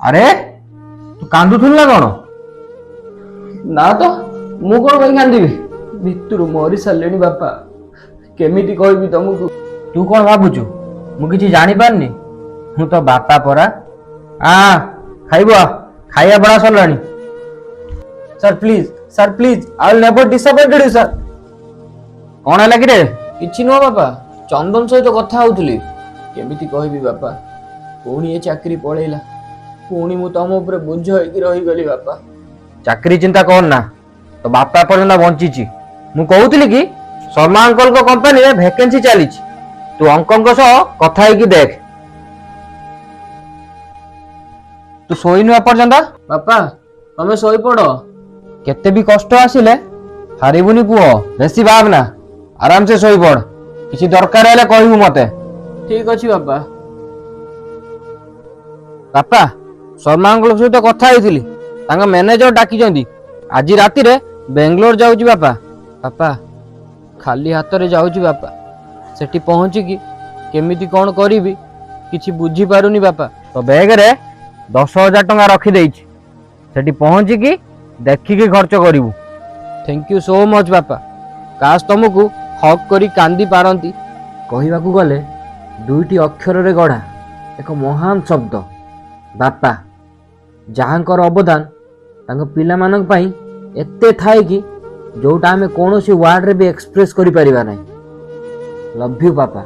ଆରେ ତୁ କାନ୍ଦୁଥିଲୁ ନା କଣ? ନା ତ, ମୁଁ କଣ ପାଇଁ କାନ୍ଦିବି? ଭିତରୁ ମରି ସାରିଲେଣି ବାପା। କେମିତି କହିବି ତମକୁ? ତୁ କଣ ଭାବୁଛୁ ମୁଁ କିଛି ଜାଣିପାରୁନି? ମୁଁ ତ ବାପା ପରା। ଖାଇବ, ଖାଇବା ବଳା ସରିଲାଣି। Sir please, I will never disappointed you sir. କଣ ହେଲା କି ରେ? କିଛି ନୁହଁ ବାପା, ଚନ୍ଦନ ସହିତ କଥା ହଉଥିଲି। କେମିତି କହିବି ବାପା, ପୁଣି ଏ ଚାକିରି ପଳେଇଲା। ପୁଣି ମୁଁ ତମ ଉପରେ ବୋଝ ହେଇକି ରହିଗଲି ବାପା। ଚାକିରି ଚିନ୍ତା କର ନା, ତ ବାପା ପର୍ଯ୍ୟନ୍ତ ବଞ୍ଚିଛି। ମୁଁ କହୁଥିଲି କି ଶର୍ମା ଅଙ୍କଲଙ୍କ କମ୍ପାନୀରେ ଭେକେନ୍ସି ଚାଲିଛି, ତୁ ଅଙ୍କଲଙ୍କ ସହ କଥା ହେଇକି ଦେଖ। ତୁ ଶୋଇନୁ ଏପର୍ଯ୍ୟନ୍ତ? ବାପା ତମେ ଶୋଇପଡ। କେତେ ବି କଷ୍ଟ ଆସିଲେ ହାରିବୁନି ପୁଅ, ବେଶୀ ଭାବନା, ଆରାମସେ ଶୋଇପଡ। କିଛି ଦରକାର ହେଲେ କହିବୁ ମତେ। ଠିକ ଅଛି ବାପା। ବାପା, ଶର୍ମା ଅଙ୍କଲଙ୍କ ସହିତ କଥା ହେଇଥିଲି, ତାଙ୍କ ମ୍ୟାନେଜର ଡାକିଛନ୍ତି। ଆଜି ରାତିରେ ବେଙ୍ଗଲୋର ଯାଉଛି ବାପା। ବାପା, ଖାଲି ହାତରେ ଯାଉଛି ବାପା। ସେଠି ପହଞ୍ଚିକି କେମିତି କଣ କରିବି କିଛି ବୁଝିପାରୁନି ବାପା। ତ ବ୍ୟାଗରେ 10,000 ଟଙ୍କା ରଖିଦେଇଛି, ସେଠି ପହଞ୍ଚିକି ଦେଖିକି ଖର୍ଚ୍ଚ କରିବୁ। ଥ୍ୟାଙ୍କ ୟୁ ସୋ ମଚ୍ ବାପା। କାଶ ତମକୁ ହକ୍ କରି କାନ୍ଦି ପାରନ୍ତି। କହିବାକୁ ଗଲେ ଦୁଇଟି ଅକ୍ଷରରେ ଗଢ଼ା ଏକ ମହାନ ଶବ୍ଦ ବାପା, ଯାହାଙ୍କର ଅବଦାନ ତାଙ୍କ ପିଲାମାନଙ୍କ ପାଇଁ ଏତେ ଥାଏ କି ଯୋଉଟା ଆମେ କୌଣସି ୱାର୍ଡରେ ବି ଏକ୍ସପ୍ରେସ୍ କରିପାରିବା ନାହିଁ। ଲଭ୍ ୟୁ ବାପା।